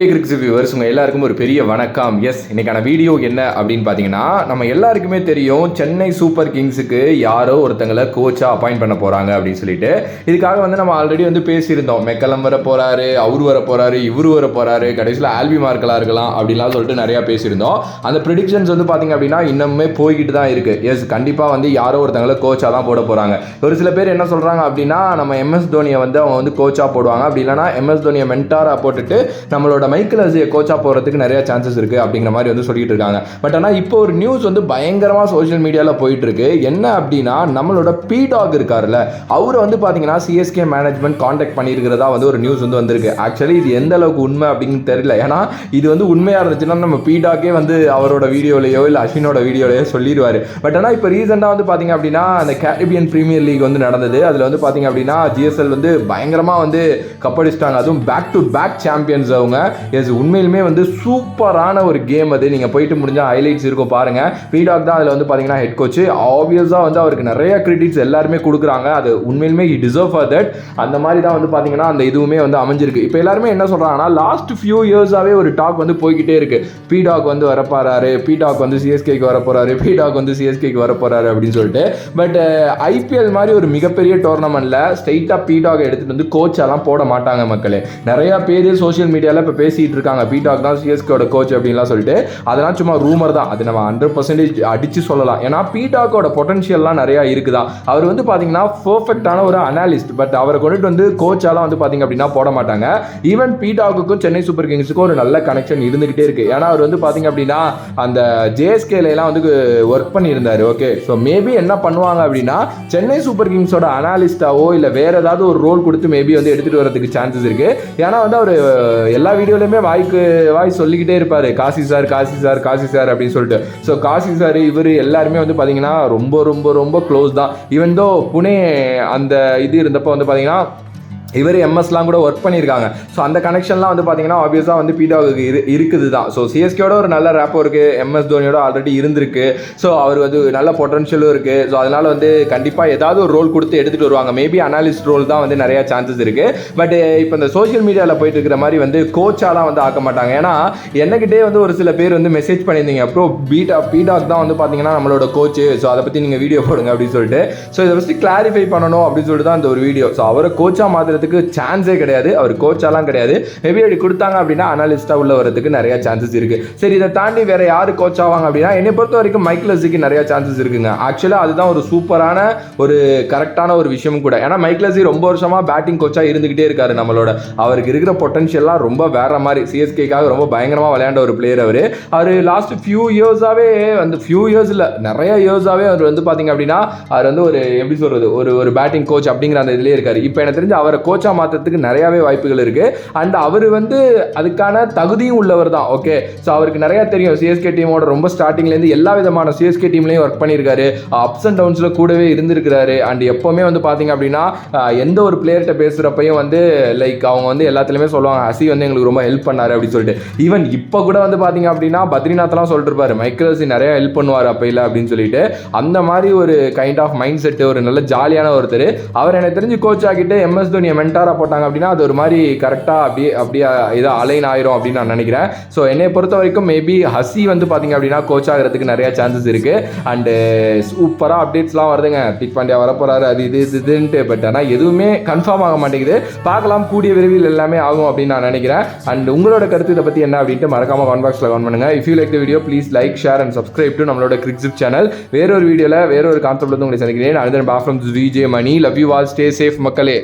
கிரிக்ஸ் viewers உங்கள் எல்லாருக்கும் ஒரு பெரிய வணக்கம். எஸ், இன்னைக்கான வீடியோ என்ன அப்படின்னு பார்த்தீங்கன்னா, நம்ம எல்லாருக்குமே தெரியும் சென்னை சூப்பர் கிங்ஸுக்கு யாரோ ஒருத்தங்களை கோச்சாக அப்பாயிண்ட் பண்ண போகிறாங்க அப்படின்னு சொல்லிட்டு. இதுக்காக நம்ம ஆல்ரெடி பேசியிருந்தோம். மெக்கலம் வர போகிறாரு, அவர் வர போகிறாரு, இவர் வர போகிறாரு, கடைசியில் ஆல்பி மார்க்கலாக இருக்கலாம் அப்படின்லாம் சொல்லிட்டு நிறையா பேசியிருந்தோம். அந்த ப்ரிடிக்ஷன்ஸ் பார்த்தீங்க அப்படின்னா இன்னுமே போய்கிட்டு தான் இருக்குது. எஸ், கண்டிப்பாக யாரோ ஒருத்தங்களை கோச்சாக தான் போட போகிறாங்க. ஒரு சில பேர் என்ன சொல்கிறாங்க அப்படின்னா, நம்ம எம்எஸ் தோனியை அவங்க கோச்சாக போடுவாங்க, அப்படி இல்லைனா எம்எஸ் தோனியை மென்டாராக போட்டுட்டு நம்மளோட மைக்கேல் ஹஸியை கோச்சா போகிறதுக்கு நிறைய சான்சஸ் இருக்குது அப்படிங்கிற மாதிரி சொல்லிட்டு இருக்காங்க. பட் ஆனால் இப்போ ஒரு நியூஸ் பயங்கரமாக சோஷியல் மீடியாவில் போயிட்டு இருக்கு. என்ன அப்படின்னா, நம்மளோட பி-டாக் இருக்காருல்ல, அவரை பார்த்தீங்கன்னா சிஎஸ்கே மேனேஜ்மெண்ட் காண்டாக்ட் பண்ணியிருக்கிறதா ஒரு நியூஸ் வந்திருக்கு. ஆக்சுவலி இது எந்த அளவுக்கு உண்மை அப்படின்னு தெரியல. ஏன்னா இது உண்மையாக இருந்துச்சுன்னா நம்ம பி-டாக்கே அவரோட வீடியோலையோ இல்லை அஸ்வினோட வீடியோலையோ சொல்லிடுவார். பட் ஆனால் இப்போ ரீசெண்டாக பார்த்தீங்க அப்படின்னா அந்த கேரிபியன் பிரீமியர் லீக் நடந்தது. அதில் பார்த்தீங்க அப்படின்னா ஜிஎஸ்எல் கப்படிச்சிட்டாங்க. அதுவும் பேக் டு பேக் சாம்பியன்ஸ் அவங்க. எஸ், உண்மையிலுமே சூப்பரான ஒரு கேம் அது. நீங்கள் போயிட்டு முடிஞ்சால் ஹைலைட்ஸ் இருக்கும் பாருங்க. பி-டாக் தான் அதில் பார்த்தீங்கன்னா ஹெட் கோச். ஆப்வியஸாக அவருக்கு நிறைய கிரெடிட்ஸ் எல்லாருமே கொடுக்குறாங்க. அது உண்மையிலுமே ஹி டிசர்வ் ஃபார் தட். அந்த மாதிரி தான் பார்த்தீங்கன்னா அந்த இதுவுமே அமைஞ்சிருக்கு. இப்போ எல்லாருமே என்ன சொல்கிறாங்கன்னா, லாஸ்ட் ஃபியூ இயர்ஸாகவே ஒரு டாக் போய்கிட்டே இருக்கு. பி-டாக் வரப்போறாரு, பி-டாக் சிஎஸ்கேக்கு வரப்போறாரு, பி-டாக் சிஎஸ்கேக்கு வரப்போறாரு அப்படின்னு சொல்லிட்டு. பட் ஐபிஎல் மாதிரி ஒரு மிகப்பெரிய டோர்னமெண்ட்ல ஸ்ட்ரைட்டாக பி-டாக் எடுத்துட்டு கோச்செல்லாம் போட மாட்டாங்க மக்களே. நிறைய பேர் சோஷியல் மீடியாவில் இப்போ பேசிட்டு இருக்காங்க, பி-டாக் தான் சிஎஸ்கேவோட கோச் அப்படின்லாம் சொல்லிட்டு. அதெல்லாம் சும்மா ரூமர் தான். அது நம்ம 100% அடிச்சு சொல்லலாம். ஏன்னா பி-டாக்கோட பொட்டன்ஷியல்லாம் நிறைய இருக்குதான். அவர் பார்த்தீங்கன்னா பெர்ஃபெக்டான ஒரு அனாலிஸ்ட். பட் அவரை கொண்டுட்டு கோச்சாலாம் பார்த்தீங்க அப்படின்னா போட மாட்டாங்க. ஈவன் பி-டாக்குக்கும் சென்னை சூப்பர் கிங்ஸுக்கும் ஒரு நல்ல கனெக்ஷன் இருந்துகிட்டே இருக்கு. ஏன்னா அவர் பார்த்தீங்க அப்படின்னா அந்த ஜேஎஸ்கேலாம் ஒர்க் பண்ணியிருந்தாரு. ஓகே, ஸோ மேபி என்ன பண்ணுவாங்க அப்படின்னா, சென்னை சூப்பர் கிங்ஸோட அனாலிஸ்டாவோ இல்லை வேற ஏதாவது ஒரு ரோல் கொடுத்து மேபி எடுத்துட்டு வரதுக்கு சான்சஸ் இருக்கு. ஏன்னா அவர் எல்லா வீடியோலையுமே வாய் சொல்லிக்கிட்டே இருப்பாரு, Kasi sir Kasi sir Kasi sir அப்படின்னு சொல்லிட்டு. ஸோ காசி சார் இவர் எல்லாருமே பார்த்தீங்கன்னா ரொம்ப ரொம்ப ரொம்ப க்ளோஸ் தான். ஈவன் தோ புனே அந்த இது இருந்தப்போ பார்த்தீங்கன்னா இவர் எம்எஸ்லாம் கூட ஒர்க் பண்ணியிருக்காங்க. ஸோ அந்த கனெக்ஷன்லாம் பார்த்தீங்கன்னா ஆப்வியஸாக பி-டாக்கு இருக்குது தான். ஸோ சிஎஸ்கேயோட ஒரு நல்ல ரேப்போ இருக்குது, எம்எஸ் தோனியோட ஆல்ரெடி இருந்திருக்கு. ஸோ அவர் நல்ல பொட்டன்ஷியலும் இருக்குது. ஸோ அதனால் கண்டிப்பாக ஏதாவது ஒரு ரோல் கொடுத்து எடுத்துகிட்டு வருவாங்க. மேபி அனாலிஸ்ட் ரோல் தான் நிறையா சான்சஸ் இருக்குது. பட் இப்போ இந்த சோஷியல் மீடியாவில் போயிட்டு இருக்கிற மாதிரி கோச்சாலாம் ஆக்க மாட்டாங்க. ஏன்னா என்னகிட்டே ஒரு சில பேர் மெசேஜ் பண்ணியிருந்தீங்க, அப்புறம் பி-டாக் தான் பார்த்தீங்கன்னா நம்மளோட கோச்சு, ஸோ அதை பற்றி நீங்கள் வீடியோ போடுங்க அப்படின்னு சொல்லிட்டு. ஸோ இதை ஃபஸ்ட்டு கிளாரிஃபை பண்ணணும் அப்படின்னு சொல்லிட்டு தான் இந்த ஒரு வீடியோ. ஸோ அவரை கோச்சா மாதிரி சான்ஸே கிடையாது, அவர் கோச்சாலாம் கிடையாது. மேபி அப்படி கொடுத்தாங்க அப்படின்னா அனாலிஸ்டா உள்ள வரதுக்கு நிறைய சான்சஸ் இருக்கு. சரி, இதை தாண்டி வேற யாரு கோச் ஆவாங்க அப்படின்னா, என்னை பொறுத்த வரைக்கும் மைக்கேல் ஹஸிக்கு நிறைய சான்சஸ் இருக்குங்க. ஆக்சுவலா அதுதான் ஒரு சூப்பரான ஒரு கரெக்டான ஒரு விஷயம் கூட. ஏன்னா மைக்கேல் ஹஸி ரொம்ப வருஷமா பேட்டிங் கோச்சா இருந்துகிட்டே இருக்காரு. நம்மளோட அவருக்கு இருக்கிற பொட்டன்ஷியல்லாம் ரொம்ப வேற மாதிரி. சிஎஸ்கேக்காக ரொம்ப பயங்கரமா விளையாண்ட ஒரு பிளேயர் அவர் லாஸ்ட் ஃபியூ இயர்ஸாவே ஃபியூ இயர்ஸ் இல்ல நிறைய இயர்ஸாவே அவர் பாத்தீங்க அப்படின்னா அவர் ஒரு எப்படி சொல்றது ஒரு பேட்டிங் கோச் அப்படிங்கிற அந்த இதுலயே இருக்காரு. இப்போ எனக்கு தெரிஞ்சு அவரை கோச்சா மாற்றத்துக்கு நிறையாவே வாய்ப்புகள் இருக்கு. அண்ட் அவர் அதுக்கான தகுதியும் உள்ளவர் தான். ஓகே, ஸோ அவருக்கு நிறைய தெரியும். சிஎஸ்கே டீமோட ரொம்ப ஸ்டார்டிங்லேருந்து எல்லா விதமான சிஎஸ்கே டீம்லையும் ஒர்க் பண்ணியிருக்காரு. அப்ஸ் அண்ட் டவுன்ஸில் கூடவே இருந்திருக்கிறாரு. அண்ட் எப்போவுமே பார்த்தீங்க அப்படின்னா எந்த ஒரு பிளேயர்கிட்ட பேசுகிறப்பையும் லைக் அவங்க எல்லாத்துலேயுமே சொல்லுவாங்க, ஹஸி எங்களுக்கு ரொம்ப ஹெல்ப் பண்ணாரு அப்படின்னு சொல்லிட்டு. ஈவன் இப்போ கூட பார்த்தீங்க அப்படின்னா பத்ரிநாத்லாம் சொல்லிட்டு இருப்பாரு, மைக்கேல் ஹஸி நிறைய ஹெல்ப் பண்ணுவார் அப்போ இல்லை அப்படின்னு சொல்லிட்டு. அந்த மாதிரி ஒரு கைண்ட் ஆஃப் மைண்ட் செட், ஒரு நல்ல ஜாலியான ஒருத்தர். அவர் எனக்கு தெரிஞ்சு கோச் ஆகிட்டு எம்எஸ் தோனியை மென்டாரா போட்டாங்க அப்படின்னா அது ஒரு மாதிரி கரெக்டாக அப்படியே இதாக அலைன் ஆயிரும் அப்படின்னு நான் நினைக்கிறேன். ஸோ என்னை பொறுத்த வரைக்கும் மேபி ஹஸி பார்த்தீங்க அப்படின்னா கோச் ஆகிறதுக்கு நிறைய சான்சஸ் இருக்கு. அண்டு சூப்பராக அப்டேட்ஸ்லாம் வருதுங்க, ஹர்திக் பாண்டியா வரப்போறாரு, அது இதுன்ட்டு. பட் ஆனால் எதுவுமே கன்ஃபார்ம் ஆக மாட்டேங்குது. பார்க்கலாம், கூடிய விரைவில் எல்லாமே ஆகும் அப்படின்னு நான் நினைக்கிறேன். அண்ட் உங்களோட கருத்து இதை பற்றி என்ன அப்படின்ட்டு மறக்காம கமெண்ட் பாக்ஸில் கமெண்ட் பண்ணுங்க. If you like the video please like, share and subscribe to நம்மளோட கிரிக்ஸிப் சேனல். வேறொரு வீடியோவில் வேறொரு கான்செப்ட்ல உங்களை சந்திக்கிறேன். And then bye from VJ Mani. Love you all, stay safe மக்களே.